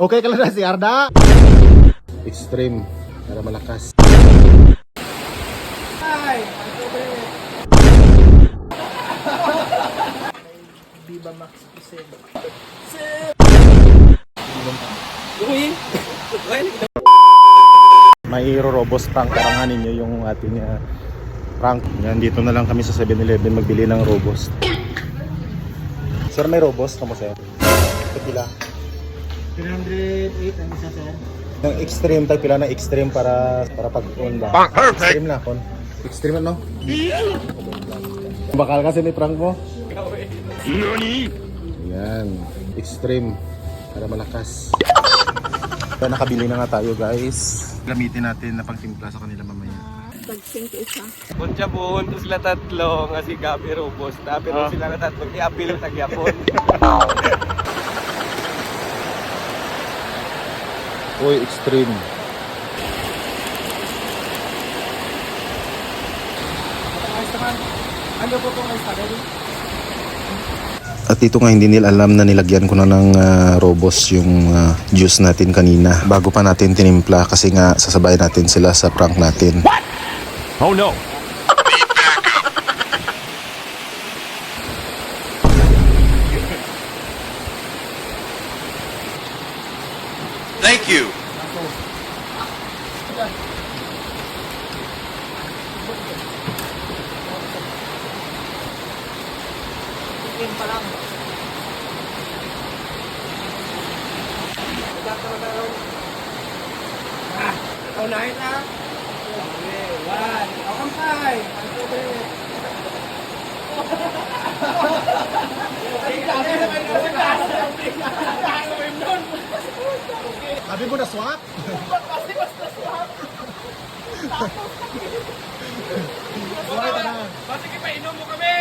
Okay ka lang na si Arda. Extreme. Para malakas. Viva Max Present. May robos prank. Karanganin nyo yung ating prank. Yan, dito na lang kami sa 7-Eleven magbili ng robos. Sir, may robos? Kamu sir? Pila? 308 ang isa, sir. Ng extreme, tayo pila ng extreme para pag-on ba? Extreme na kon. Extreme ano? Bakal kasi ni prank mo? Nani? Yan, extreme para malakas. So, nakabili na nga tayo guys. Gamitin natin na pagtimpla sa kanila mamaya. Tag-5 isa. Punta po, sila tatlo nga si Gabi Robos. Pero sila na tatlo, i-apil yung tagyapon. Uy, extreme. Ano po itong ice tagal? At ito nga hindi nila alam na nilagyan ko na ng robos yung juice natin kanina. Bago pa natin tinimpla kasi nga sasabay natin sila sa prank natin. What? Oh no. Thank you. Chicken pa lang. Unahin na. Okay, 1. Ako kampay. Sabi mo na swak? Sige pa, inom mo kami!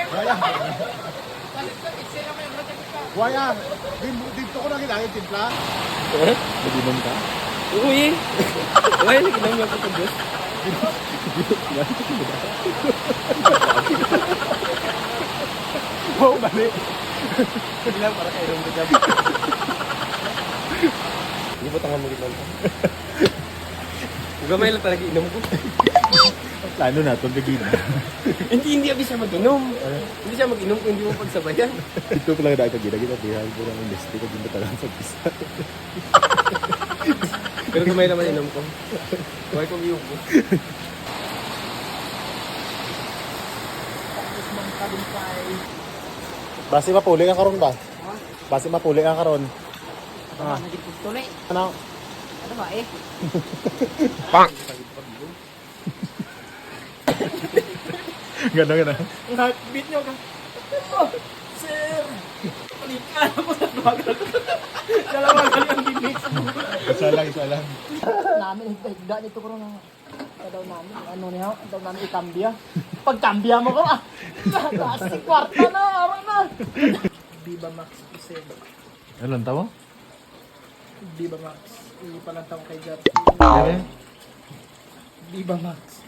Waya, dito ko na ginayang timpla. Nag-inom ka? Uy! Uy, nag-inom mo ako sa bus. Wow, bali. Bilang para kayo ng gabi. Hindi ba tangan mo ginom ko? Gamay lang talaga inom ko. Plano na itong gagina. Hindi siya mag-inom. Hindi siya mag-inom kung hindi mo pagsabayan. Ito ko lang dahil kagina. Ginabihan ko lang yung liste. Kagina talagang sa pisa. Pero gamay naman inom ko. Huwag kong iyong ko. Basi mapuli ka karon ba? Basi mapuli ka karon. Naging pagtuloy. Ano? Ano ba eh? Ganda. Heartbeat nyo ka. Oh, sir! Panika na po sa bagal. Dalawa lang yung gimmick. Isa lang. Namin, higda nito ko rin. Daw namin, ano niya? Daw namin ikambya. Pagkambya mo ko kasi kwarta na, araw na. Viva Max Present. Ano lang tao? Viva Max. Hindi pa lang tao kay Gab. Ano? Viva Max.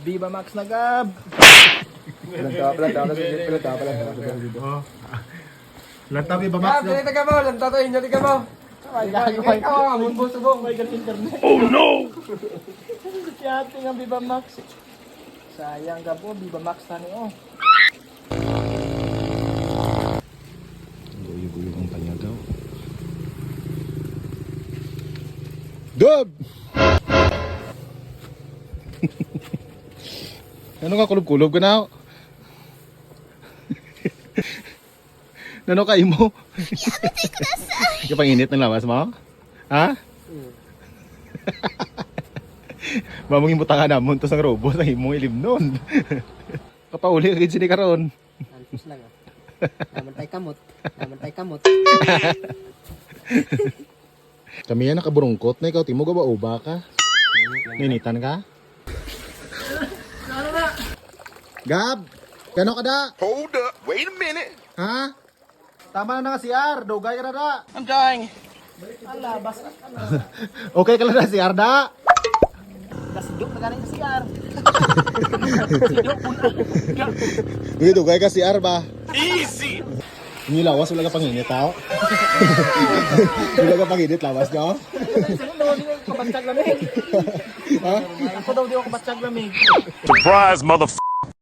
Viva Max na Gab. Lantaw ba Max? Gab, ganito ka mo. Lantatoy, hindi ka mo. Ay, gagawin ko. Amun po subong. May ganun internet. Oh no. Yate nga Viva Max. Sayang Gab po, Viva Max na niyo. Guyo-guyo ang panyagaw. Gab! Ano ka kulog-kulog ka na? Nano ka imo? Yung panginit ng lawas mo? Ha? Mamungin mo tanga namon to sang robot ang imong ilim nun. Kapauli ka gid sini karon. Antos lang ah. Namantay kamot. Kami yan nakaburungkot na ikaw timo ba uba ka? Ninitan ka? Gab! Kano ka da? Hold up. Wait a minute. Ha? Tama na nga si Ar, dugay ka na da. I'm dying. Ala, basta Okay ka lang na si Arda. kasidok na galing sa CR. Dugay ka si Ar ba? Easy. Hindi lawas, wala ka panginit tao. Wala ka panginit, lawas nyo. Sino daw di ko kabatsag lamig? Ha? Ako daw di ko kabatsag lamig. Surprise, motherfucker!